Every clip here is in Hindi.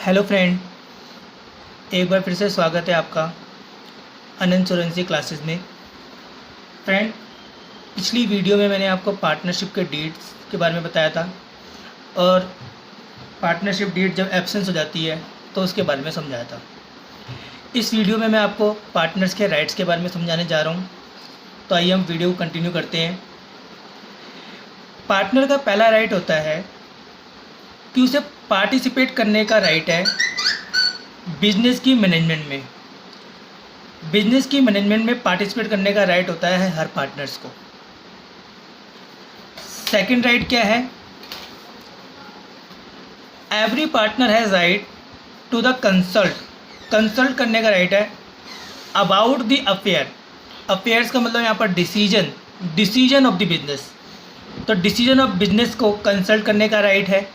हेलो फ्रेंड, एक बार फिर से स्वागत है आपका अनंत सोरेंसी क्लासेस में। फ्रेंड, पिछली वीडियो में मैंने आपको पार्टनरशिप के डीड्स के बारे में बताया था और पार्टनरशिप डीड जब एब्सेंस हो जाती है तो उसके बारे में समझाया था। इस वीडियो में मैं आपको पार्टनर्स के राइट्स के बारे में समझाने जा रहा हूँ। तो आइए हम वीडियो को कंटिन्यू करते हैं। पार्टनर का पहला राइट होता है कि उसे पार्टिसिपेट करने का राइट है बिजनेस की मैनेजमेंट में। बिजनेस की मैनेजमेंट में पार्टिसिपेट करने का राइट होता है हर पार्टनर्स को। सेकंड राइट क्या है? Every partner has right to the consult करने का राइट है अबाउट द अफेयर। अफेयर्स का मतलब यहाँ पर डिसीजन ऑफ द बिजनेस। तो डिसीजन ऑफ बिजनेस को कंसल्ट करने का राइट है।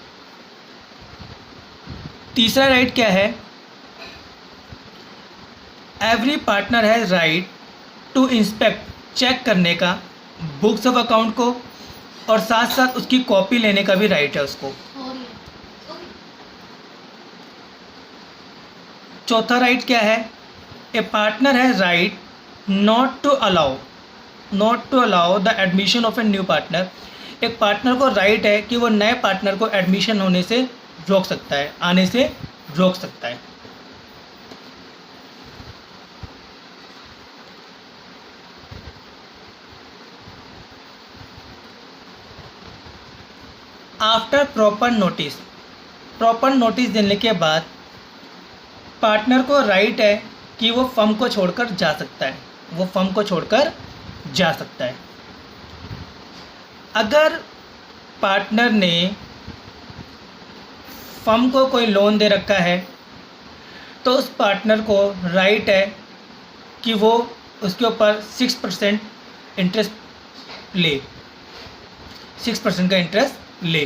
तीसरा राइट क्या है? Every partner has right to inspect, check करने का बुक्स ऑफ अकाउंट को, और साथ साथ उसकी कॉपी लेने का भी राइट है उसको। चौथा राइट क्या है? A partner has right not to allow the admission of a new partner. एक पार्टनर को राइट है कि वो नए पार्टनर को एडमिशन होने से रोक सकता है, आने से रोक सकता है। आफ्टर प्रॉपर नोटिस देने के बाद पार्टनर को राइट है कि वो फर्म को छोड़कर जा सकता है। अगर पार्टनर ने फर्म को कोई लोन दे रखा है तो उस पार्टनर को राइट है कि वो उसके ऊपर 6% इंटरेस्ट ले, 6% का इंटरेस्ट ले।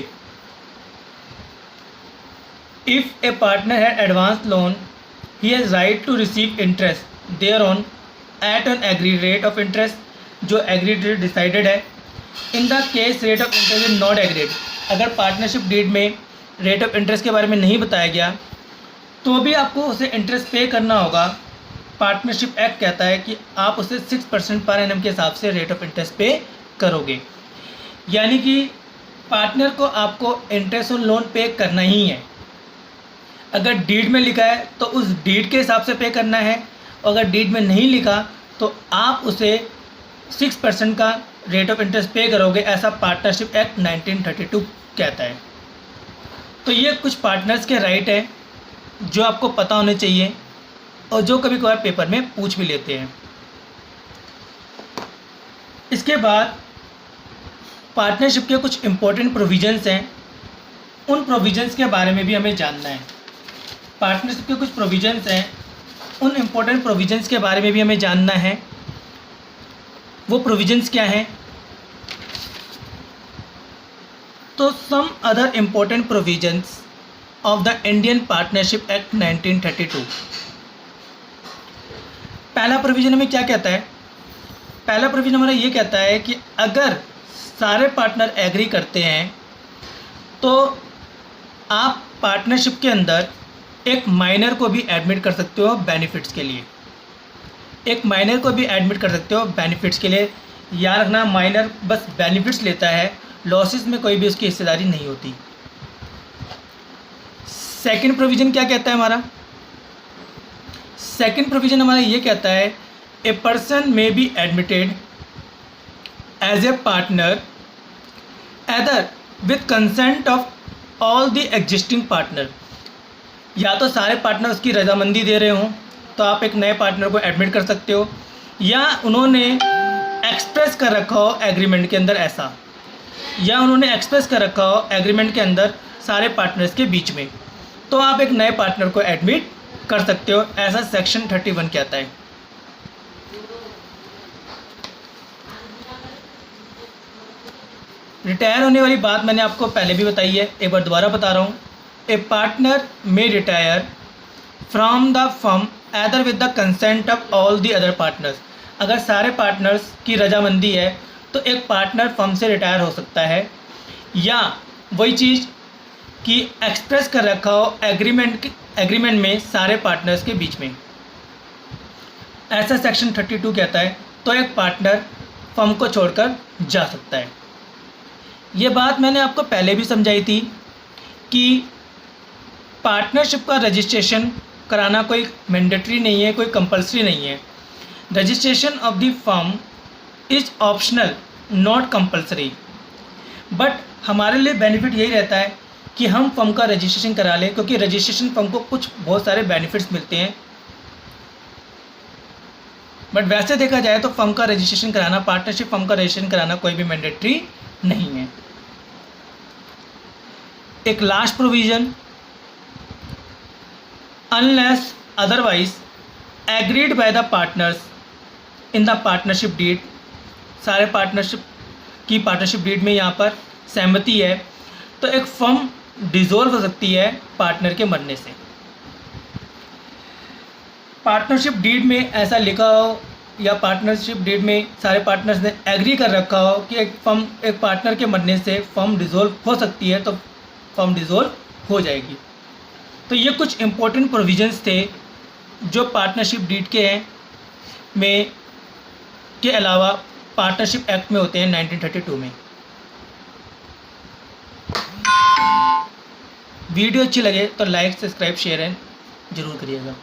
If a partner had advance loan he has right to receive interest there on at an agreed rate of interest, जो एग्रीड रेट डिसाइडेड है। In the case rate of interest is not agreed, अगर पार्टनरशिप डीड में रेट ऑफ इंटरेस्ट के बारे में नहीं बताया गया तो भी आपको उसे इंटरेस्ट पे करना होगा। पार्टनरशिप एक्ट कहता है कि आप उसे 6% पर एनम के हिसाब से रेट ऑफ इंटरेस्ट पे करोगे, यानी कि पार्टनर को आपको इंटरेस्ट और लोन पे करना ही है। अगर डीड में लिखा है तो उस डीड के हिसाब से पे करना है, और अगर डीड में नहीं लिखा तो आप उसे 6% का रेट ऑफ इंटरेस्ट पे करोगे, ऐसा पार्टनरशिप एक्ट 1932 कहता है। तो ये कुछ पार्टनर्स के राइट हैं जो आपको पता होने चाहिए और जो कभी कभार पेपर में पूछ भी लेते हैं। इसके बाद पार्टनरशिप के कुछ इम्पोर्टेंट प्रोविजंस हैं, उन प्रोविजंस के बारे में भी हमें जानना है। पार्टनरशिप के कुछ प्रोविजंस हैं, उन इम्पोर्टेंट प्रोविजंस के बारे में भी हमें जानना है। वो प्रोविजंस क्या हैं? तो some other important provisions of the Indian partnership act 1932। पहला प्रोविजन हमें क्या कहता है? पहला प्रोविजन हमारा ये कहता है कि अगर सारे पार्टनर एग्री करते हैं तो आप पार्टनरशिप के अंदर एक माइनर को भी एडमिट कर सकते हो बेनिफिट्स के लिए। एक माइनर को भी एडमिट कर सकते हो बेनिफिट्स के लिए। याद रखना, माइनर बस बेनिफिट्स लेता है, लॉसेस में कोई भी उसकी हिस्सेदारी नहीं होती। सेकंड प्रोविज़न क्या कहता है हमारा? सेकंड प्रोविज़न हमारा ये कहता है a person may be admitted as a partner either with consent of all the existing partner. या तो सारे पार्टनर उसकी रजामंदी दे रहे हों तो आप एक नए पार्टनर को एडमिट कर सकते हो, या उन्होंने एक्सप्रेस कर रखा हो एग्रीमेंट के अंदर ऐसा, या उन्होंने एक्सप्रेस कर रखा हो एग्रीमेंट के अंदर सारे पार्टनर्स के बीच में, तो आप एक नए पार्टनर को एडमिट कर सकते हो, ऐसा सेक्शन 31 कहता है। रिटायर होने वाली बात मैंने आपको पहले भी बताई है, एक बार दोबारा बता रहा हूँ। A partner may retire from the firm either with the consent of all the other partners. अगर सारे पार्टनर्स की रजामंदी है तो एक पार्टनर फर्म से रिटायर हो सकता है, या वही चीज़ कि एक्सप्रेस कर रखा हो एग्रीमेंट में सारे पार्टनर्स के बीच में। ऐसा सेक्शन 32 कहता है, तो एक पार्टनर फर्म को छोड़कर जा सकता है। ये बात मैंने आपको पहले भी समझाई थी कि पार्टनरशिप का रजिस्ट्रेशन कराना कोई मैंडेटरी नहीं है, कोई कंपलसरी नहीं है। Registration of the firm is optional, not compulsory. But हमारे लिए बेनिफिट यही रहता है कि हम फर्म का रजिस्ट्रेशन करा लें, क्योंकि रजिस्ट्रेशन फर्म को कुछ बहुत सारे बेनिफिट्स मिलते हैं। बट वैसे देखा जाए तो फर्म का रजिस्ट्रेशन कराना, पार्टनरशिप फर्म का रजिस्ट्रेशन कराना कोई भी मैंडेटरी नहीं है। एक last provision, unless otherwise agreed by the partners in the partnership deed. सारे पार्टनरशिप डीड में यहाँ पर सहमति है, तो एक फर्म डिसॉल्व हो सकती है पार्टनर के मरने से। पार्टनरशिप डीड में ऐसा लिखा हो या पार्टनरशिप डीड में सारे पार्टनर्स ने एग्री कर रखा हो कि एक पार्टनर के मरने से फर्म डिसॉल्व हो सकती है, तो फर्म डिसॉल्व हो जाएगी। तो ये कुछ इम्पोर्टेंट प्रोविजंस थे जो पार्टनरशिप डीड के हैं में के अलावा पार्टनरशिप एक्ट में होते हैं 1932 में। वीडियो अच्छी लगे तो लाइक, सब्सक्राइब, शेयर एंड जरूर करिएगा।